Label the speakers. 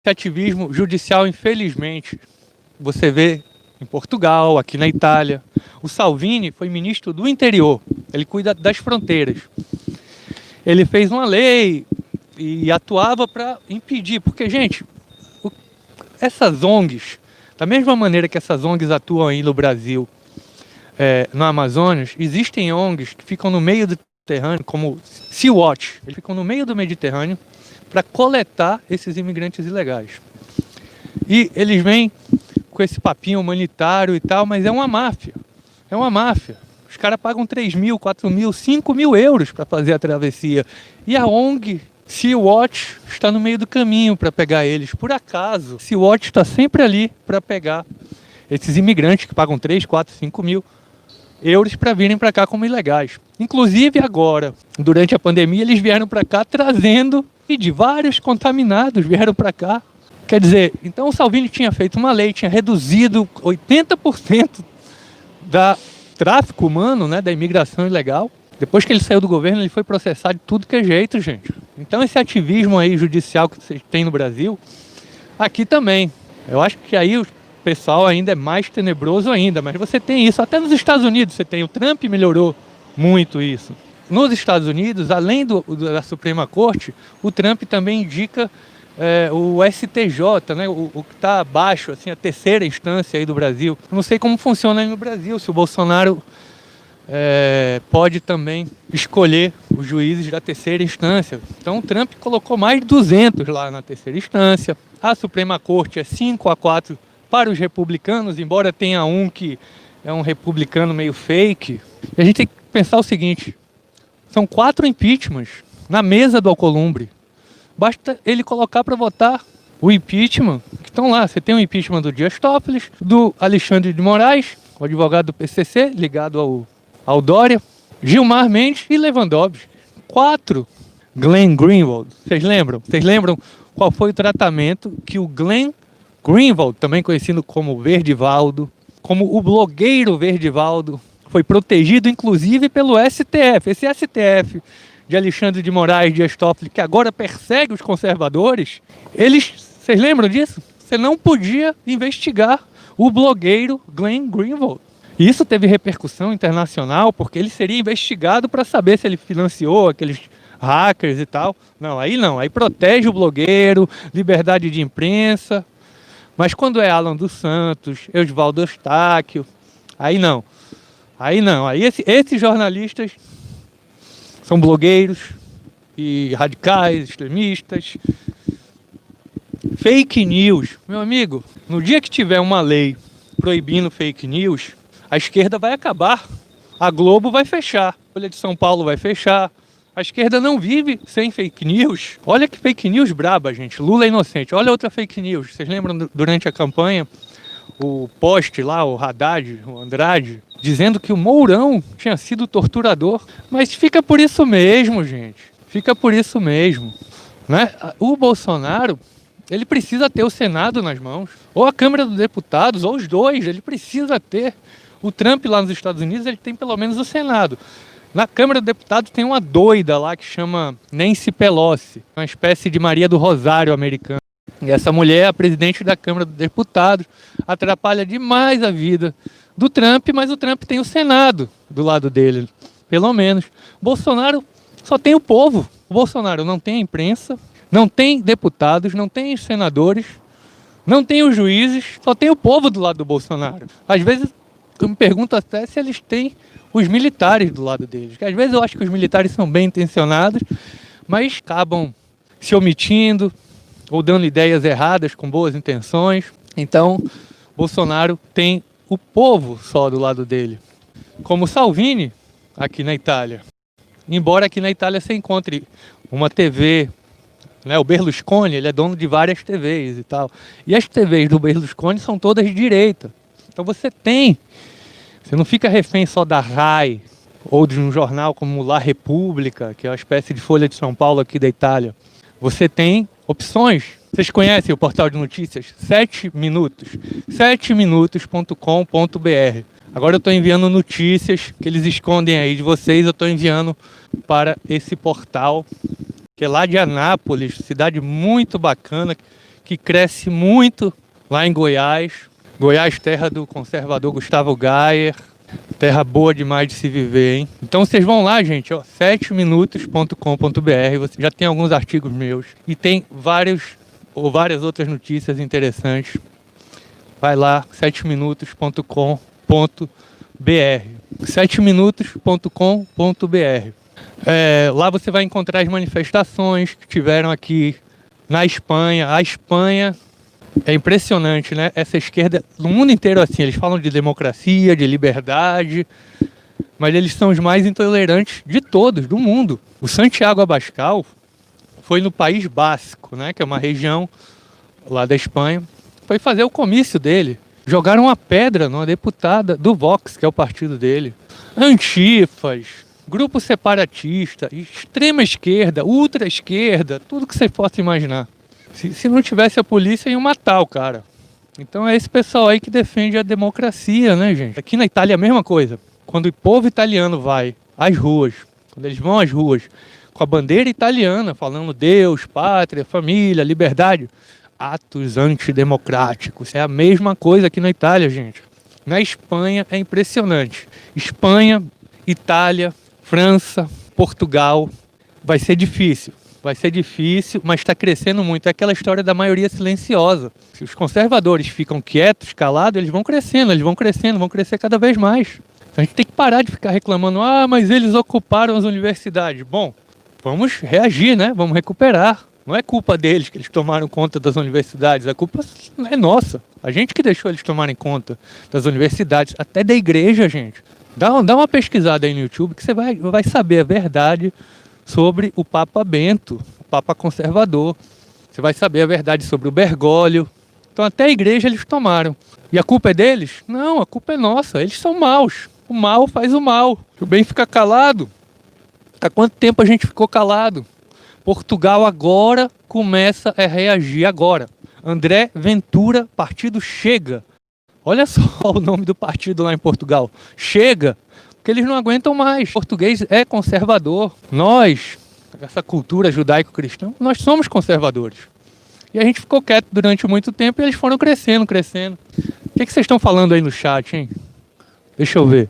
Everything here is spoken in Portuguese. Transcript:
Speaker 1: ativismo judicial, infelizmente, você vê em Portugal, aqui na Itália. O Salvini foi ministro do interior, ele cuida das fronteiras. Ele fez uma lei e atuava para impedir, porque, gente, essas ONGs, da mesma maneira que essas ONGs atuam aí no Brasil, no Amazonas, existem ONGs que ficam no meio do Mediterrâneo, como Sea-Watch, eles ficam no meio do Mediterrâneo para coletar esses imigrantes ilegais. E eles vêm com esse papinho humanitário e tal, mas é uma máfia. É uma máfia. Os caras pagam 3 mil, 4 mil, 5 mil euros para fazer a travessia. E a ONG Sea-Watch está no meio do caminho para pegar eles. Por acaso, Sea-Watch está sempre ali para pegar esses imigrantes que pagam 3, 4, 5 mil euros para virem para cá como ilegais. Inclusive agora, durante a pandemia, eles vieram para cá trazendo, e de vários contaminados vieram para cá. Quer dizer, então o Salvini tinha feito uma lei, tinha reduzido 80% da tráfico humano, né, da imigração ilegal. Depois que ele saiu do governo, ele foi processado de tudo que é jeito, gente. Então esse ativismo aí judicial que vocês têm no Brasil, aqui também. Eu acho que aí o pessoal ainda é mais tenebroso ainda, mas você tem isso. Até nos Estados Unidos você tem. O Trump melhorou muito isso. Nos Estados Unidos, além da Suprema Corte, o Trump também indica o STJ, né, o que está abaixo, assim, a terceira instância aí do Brasil. Eu não sei como funciona aí no Brasil, se o Bolsonaro pode também escolher os juízes da terceira instância. Então o Trump colocou mais de 200 lá na terceira instância. A Suprema Corte é 5-4 para os republicanos, embora tenha um que é um republicano meio fake. E a gente tem que pensar o seguinte: são 4 impeachments na mesa do Alcolumbre. Basta ele colocar para votar o impeachment, que estão lá. Você tem o impeachment do Dias Toffoli, do Alexandre de Moraes, o advogado do PCC, ligado ao Dória, Gilmar Mendes e Lewandowski. 4. Glenn Greenwald. Vocês lembram? Vocês lembram qual foi o tratamento que o Glenn Greenwald, também conhecido como Verdivaldo, como o blogueiro Verdivaldo, foi protegido inclusive pelo STF. Esse STF de Alexandre de Moraes, Dias Toffoli, que agora persegue os conservadores, vocês lembram disso? Você não podia investigar o blogueiro Glenn Greenwald. E isso teve repercussão internacional, porque ele seria investigado para saber se ele financiou aqueles hackers e tal. Não, aí protege o blogueiro, liberdade de imprensa. Mas quando é Alan dos Santos, Eusvaldo Eustáquio, aí não. Aí esses jornalistas são blogueiros e radicais, extremistas. Fake news. Meu amigo, no dia que tiver uma lei proibindo fake news, a esquerda vai acabar. A Globo vai fechar. A Folha de São Paulo vai fechar. A esquerda não vive sem fake news. Olha que fake news braba, gente. Lula é inocente. Olha outra fake news. Vocês lembram durante a campanha? O post lá, o Haddad, o Andrade, dizendo que o Mourão tinha sido torturador. Mas fica por isso mesmo, gente. Fica por isso mesmo, né? O Bolsonaro, ele precisa ter o Senado nas mãos. Ou a Câmara dos Deputados, ou os dois. Ele precisa ter. O Trump lá nos Estados Unidos, ele tem pelo menos o Senado. Na Câmara dos Deputados tem uma doida lá que chama Nancy Pelosi, uma espécie de Maria do Rosário americana. E essa mulher é a presidente da Câmara dos Deputados, atrapalha demais a vida do Trump, mas o Trump tem o Senado do lado dele, pelo menos. Bolsonaro só tem o povo. O Bolsonaro não tem a imprensa, não tem deputados, não tem senadores, não tem os juízes, só tem o povo do lado do Bolsonaro. Às vezes eu me pergunto até se eles têm os militares do lado deles. Porque às vezes eu acho que os militares são bem intencionados, mas acabam se omitindo ou dando ideias erradas com boas intenções. Então, Bolsonaro tem o povo só do lado dele. Como Salvini, aqui na Itália. Embora aqui na Itália você encontre uma TV, né? O Berlusconi, ele é dono de várias TVs e tal. E as TVs do Berlusconi são todas de direita. Então você não fica refém só da RAI ou de um jornal como La Repubblica, que é uma espécie de Folha de São Paulo aqui da Itália. Você tem opções. Vocês conhecem o portal de notícias? 7 minutos. 7minutos.com.br. Agora eu estou enviando notícias que eles escondem aí de vocês. Eu estou enviando para esse portal, que é lá de Anápolis, cidade muito bacana, que cresce muito lá em Goiás. Goiás, terra do conservador Gustavo Gayer. Terra boa demais de se viver, hein? Então vocês vão lá, gente, ó, 7minutos.com.br. Você já tem alguns artigos meus. E tem várias outras notícias interessantes. Vai lá, 7minutos.com.br. 7minutos.com.br. Lá você vai encontrar as manifestações que tiveram aqui na Espanha. A Espanha é impressionante, né? Essa esquerda, no mundo inteiro assim, eles falam de democracia, de liberdade, mas eles são os mais intolerantes de todos, do mundo. O Santiago Abascal foi no País Basco, né? Que é uma região lá da Espanha. Foi fazer o comício dele. Jogaram uma pedra numa deputada do Vox, que é o partido dele. Antifas, grupo separatista, extrema esquerda, ultra esquerda, tudo que você possa imaginar. Se não tivesse a polícia, iam matar o cara. Então é esse pessoal aí que defende a democracia, né, gente? Aqui na Itália é a mesma coisa. Quando o povo italiano vai às ruas, quando eles vão às ruas com a bandeira italiana, falando Deus, pátria, família, liberdade, atos antidemocráticos. É a mesma coisa aqui na Itália, gente. Na Espanha é impressionante. Espanha, Itália, França, Portugal, vai ser difícil. Vai ser difícil, mas está crescendo muito. É aquela história da maioria silenciosa. Se os conservadores ficam quietos, calados, eles vão crescendo, vão crescer cada vez mais. Então a gente tem que parar de ficar reclamando, mas eles ocuparam as universidades. Bom, vamos reagir, né? Vamos recuperar. Não é culpa deles que eles tomaram conta das universidades, a culpa é nossa. A gente que deixou eles tomarem conta das universidades, até da igreja, gente. Dá uma pesquisada aí no YouTube que você vai saber a verdade sobre o Papa Bento, o Papa conservador. Você vai saber a verdade sobre o Bergoglio. Então até a igreja eles tomaram. E a culpa é deles? Não, a culpa é nossa. Eles são maus. O mal faz o mal. O bem fica calado. Há quanto tempo a gente ficou calado? Portugal agora começa a reagir agora. André Ventura, partido Chega. Olha só o nome do partido lá em Portugal. Chega. Porque eles não aguentam mais. O português é conservador. Nós, essa cultura judaico-cristã, nós somos conservadores. E a gente ficou quieto durante muito tempo e eles foram crescendo. O que vocês estão falando aí no chat, hein? Deixa eu ver.